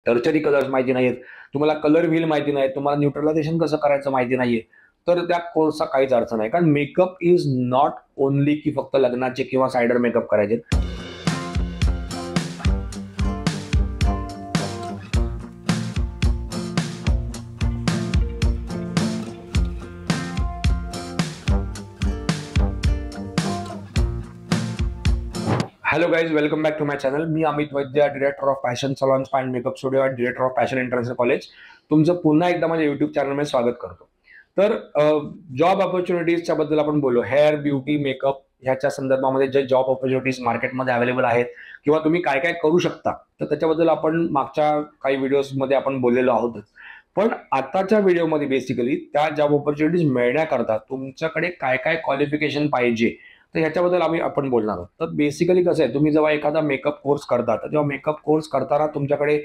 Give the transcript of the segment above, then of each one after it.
Tertiary colours माहिती नाहीत, तुम्हाला कलर व्हील माहिती नाही, तुम्हाला न्यूट्रलायझेशन कसं करायचं माहिती नाहीये, तर त्या कोर्सचा काहीच अर्थ नाही. कारण मेकअप इज नॉट ओनली की फक्त लग्नाचे किंवा सायडर मेकअप करायचे. Hello guys, welcome back to my channel. मी Amit Vaidya, director of fashion salon and makeup studio आणि director of fashion international college. तुमचं पुन्हा एकदा माझ्या युट्यूब चॅनलमध्ये स्वागत करतो. तर जॉब ऑपॉर्च्युनिटीजच्या बद्दल आपण बोलू. हेअर, ब्युटी, मेकअप ह्याच्या संदर्भामध्ये जे जॉब ऑपॉर्च्युनिटीज मार्केटमध्ये अवेलेबल आहेत किंवा तुम्ही काय काय करू शकता, तर त्याच्याबद्दल आपण मागच्या काही व्हिडिओजमध्ये आपण बोललेलो आहोतच. पण आताच्या व्हिडिओमध्ये बेसिकली त्या जॉब ऑपॉर्च्युनिटीज मिळण्याकरता तुमच्याकडे काय काय क्वालिफिकेशन पाहिजे, तर ह्याच्याबद्दल आपण बोलणार आहोत. तर बेसिकली कसं आहे, तुम्ही जेव्हा एखादा मेकअप कोर्स करता, तर जेव्हा मेकअप कोर्स करताना तुमच्याकडे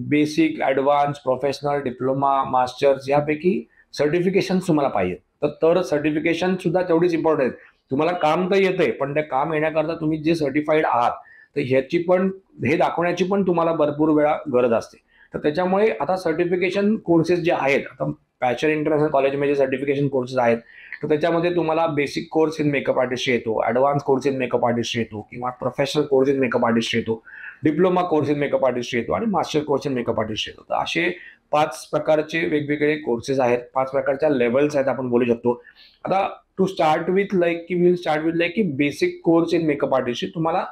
basic, advance, professional, diploma, masters यापैकी सर्टिफिकेशन तुम्हाला पाहिजे. तर सर्टिफिकेशन सुद्धा तेवढीच इम्पॉर्टंट आहे. तुम्हाला काम तर येतंय, पण ते काम येण्याकरता तुम्ही जे सर्टिफाईड आहात, तर ह्याची पण, हे दाखवण्याची पण तुम्हाला भरपूर वेळा गरज असते. तर त्याच्यामुळे आता सर्टिफिकेशन कोर्सेस जे आहेत, आता फॅशन इंटरनॅशनल कॉलेजमध्ये सर्टिफिकेशन कोर्सेस आहेत, तर त्याच्यामध्ये तुम्हाला basic course in makeup artist येतो, advance course in makeup artist येतो, किंवा professional course in makeup artist येतो, diploma course in makeup artist येतो आणि master course in makeup artist येतो. तर असे 5 प्रकारचे वेगवेगळे कोर्सेस आहेत, 5 प्रकारच्या लेवल्स आहेत आपण बोलू शकतो. आता टू स्टार्ट विथ लाईक की basic course in makeup artist तुम्हाला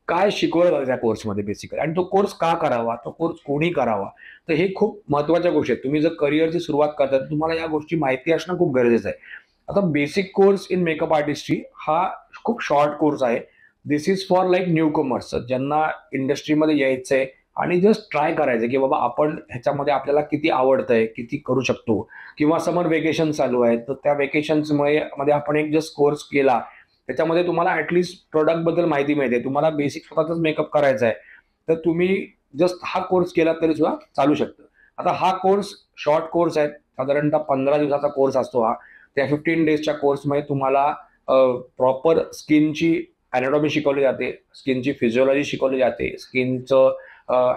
काय शिकवलं जातं त्या कोर्समध्ये बेसिकली, आणि तो कोर्स का करावा, तो कोर्स कोणी करावा, तर हे खूप महत्त्वाच्या गोष्टी आहेत. तुम्ही जर करिअरची सुरुवात करता तर तुम्हाला या गोष्टी माहिती असणं खूप गरजेचं आहे. आता basic course in makeup artistry हा खूप शॉर्ट कोर्स आहे. This is for like newcomers, ज्यांना इंडस्ट्रीमध्ये यायचंय आणि जस्ट ट्राय करायचं की बाबा आपण ह्याच्यामध्ये आपल्याला किती आवडतंय, किती करू शकतो, किंवा समर वेकेशन चालू आहे, तर त्या वेकेशन्समध्ये आपण एक जस्ट कोर्स केला, त्याच्यामध्ये तुम्हाला ऍटलिस्ट प्रोडक्ट बद्दल माहिती मिळते, तुम्हाला बेसिक स्वतःच मेकअप करायचा आहे, तर तुम्ही जस्ट हा कोर्स केला तरी सुद्धा चालू शकतं. आता हा कोर्स शॉर्ट कोर्स आहे, साधारणतः 15 दिवसाचा कोर्स असतो हा. त्या 15 डेजच्या कोर्समध्ये तुम्हाला प्रॉपर स्किनची अॅनाटॉमी शिकवली जाते, स्किनची फिजिओलॉजी शिकवली जाते, स्किनचं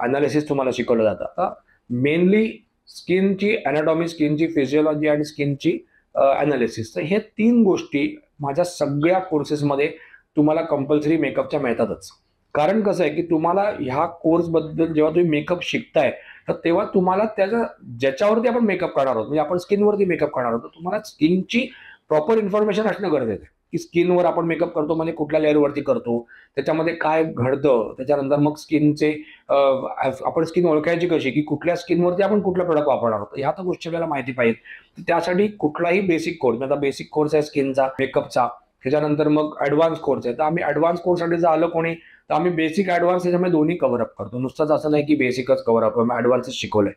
अनालिसिस तुम्हाला शिकवलं जातं. आता मेनली स्किनची अॅनाटॉमी, स्किनची फिजिओलॉजी आणि स्किनची अनालिसिस, तर हे 3 गोष्टी माझ्या सगळ्या कोर्सेसमध्ये तुम्हाला कंपल्सरी मेकअपच्या मिळतातच. कारण कसं आहे की तुम्हाला ह्या कोर्सबद्दल जेव्हा तुम्ही मेकअप शिकताय, तर तेव्हा तुम्हाला ज्याच्यावरती आपण मेकअप करणार आहोत, म्हणजे आपण स्किनवरती मेकअप करणार आहोत, तर तुम्हाला स्किनची प्रॉपर इन्फॉर्मेशन असणं गरजेचं आहे की स्किनवर आपण मेकअप करतो म्हणजे कुठल्या लेअरवरती करतो, त्याच्यामध्ये काय घडतं, त्याच्यानंतर मग स्किनचे आपण स्किन ओळखायची कशी, की कुठल्या स्किनवरती आपण कुठला प्रोडक्ट वापरणार आहोत, ह्या तर गोष्टी आपल्याला माहिती पाहिजे. त्यासाठी कुठलाही बेसिक कोर्स, आता बेसिक कोर्स आहे स्किनचा, मेकअपचा, त्याच्यानंतर मग ॲडव्हान्स कोर्स आहे. तर आम्ही ॲडव्हान्स कोर्ससाठी जर आलं कोणी, तर आम्ही बेसिक ॲडव्हान्स त्याच्यामध्ये दोन्ही कव्हरअप करतो. नुसतंच असं नाही की बेसिकच कव्हरअप, ॲडव्हान्सच शिकवलंय.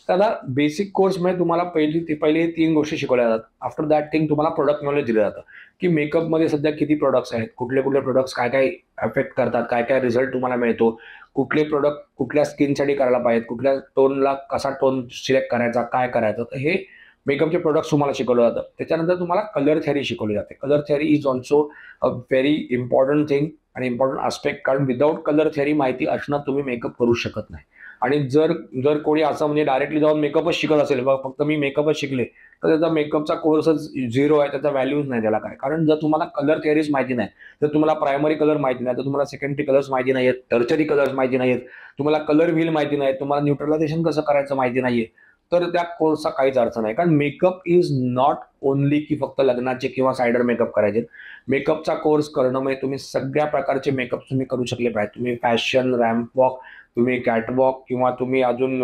तर आता बेसिक कोर्समध्ये तुम्हाला पहिले 3 गोष्टी शिकवल्या जातात. आफ्टर दॅट थिंग तुम्हाला प्रोडक्ट नॉलेज दिलं जातं की मेकअपमध्ये सध्या किती प्रोडक्ट्स आहेत, कुठले प्रोडक्ट्स काय काय अफेक्ट करतात, काय काय रिझल्ट तुम्हाला मिळतो, कुठले प्रोडक्ट कुठल्या स्किनसाठी करायला पाहिजेत, कुठल्या टोनला कसा टोन सिलेक्ट करायचा, काय करायचं, तर हे मेकअपचे प्रोडक्ट्स तुम्हाला शिकवलं जातं. त्याच्यानंतर तुम्हाला कलर थेअरी शिकवली जाते. Colour theory is also a very important thing आणि इम्पॉर्टंट आस्पेक्ट, कारण विदाऊट कलर थेअरी माहिती असणं तुम्ही मेकअप करू शकत नाही. आणि जर कोणी असं म्हणजे डायरेक्टली जाऊन मेकअपच शिकत असेल, फक्त मी मेकअपच शिकले, तर त्याचा मेकअपचा कोर्सच झिरो आहे, त्याचा व्हॅल्यूज नाही त्याला काय. कारण जर तुम्हाला कलर थेअरीज माहिती नाही, जर तुम्हाला प्रायमरी कलर माहिती नाही, तर तुम्हाला सेकंडरी कलर्स माहिती नाहीयेत, टर्चरी कलर्स माहिती नाहीयेत, तुम्हाला कलर व्हील माहिती नाही, तुम्हाला न्यूट्रलायझेशन कसं करायचं माहिती नाहीये, तर त्या कोर्सचा काहीच अर्थ नाही. कारण मेकअप इज नॉट ओनली की फक्त लग्नाचे किंवा सायडर मेकअप करायचे. मेकअपचा कोर्स करणं म्हणजे तुम्ही सगळ्या प्रकारचे मेकअप तुम्ही करू शकले पाहिजे. तुम्ही फॅशन, रॅम्प वॉक, तुम्ही कॅटवॉक, किंवा तुम्ही अजून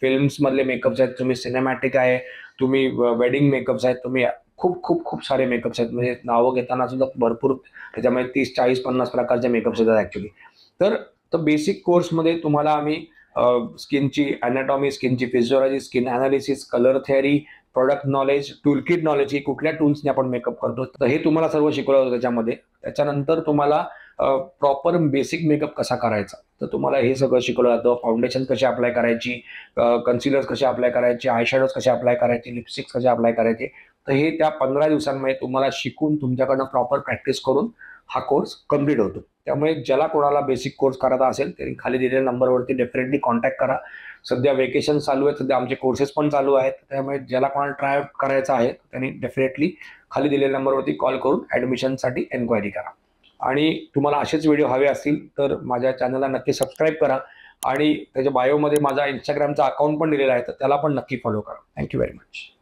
फिल्म्समधले मेकअप्स आहेत, तुम्ही सिनेमॅटिक आहे, तुम्ही वेडिंग मेकअप्स आहेत, तुम्ही खूप खूप खूप सारे मेकअप्स आहेत. म्हणजे नावं घेताना सुद्धा भरपूर त्याच्यामध्ये 30, 40, 50 प्रकारचे मेकअप्स येतात ॲक्च्युली. तर बेसिक कोर्समध्ये तुम्हाला आम्ही स्किनची अॅनाटॉमी, स्किनची physiology, skin analysis, colour theory, product knowledge, toolkit knowledge, ही कुठल्या टूल्सने आपण मेकअप करतो, तर हे तुम्हाला सर्व शिकवलं होतं त्याच्यामध्ये. त्याच्यानंतर तुम्हाला प्रॉपर बेसिक मेकअप कसा करायचा, तर तुम्हाला हे सगळं शिकवलं जातं. फाउंडेशन कशी अप्लाय करायची, कन्सिलर्स कसे अप्लाय करायचे, आय शॅडोज कसे अप्लाय करायचे, लिपस्टिक्स कसे अप्लाय करायचे, तर हे त्या 15 दिवसांमध्ये तुम्हाला शिकून तुमच्याकडनं प्रॉपर प्रॅक्टिस करून हा कोर्स कम्प्लीट होतो. त्यामुळे ज्याला कोणाला बेसिक कोर्स करायचा असेल त्यांनी खाली दिलेल्या नंबरवरती डेफिनेटली कॉन्टॅक्ट करा. सध्या वेकेशन चालू आहे, सध्या आमचे कोर्सेस पण चालू आहेत, त्यामुळे ज्याला कोणाला ट्राय आउट करायचं आहे त्यांनी डेफिनेटली खाली दिलेल्या नंबरवरती कॉल करून ॲडमिशनसाठी एन्क्वायरी करा. आणि तुम्हाला असेच व्हिडिओ हवे असतील तर माझ्या चॅनलला नक्की सबस्क्राईब करा आणि त्याच्या बायोमध्ये माझा इंस्टाग्रामचा अकाउंट पण दिलेला आहे, तर त्याला पण नक्की फॉलो करा. Thank you very much.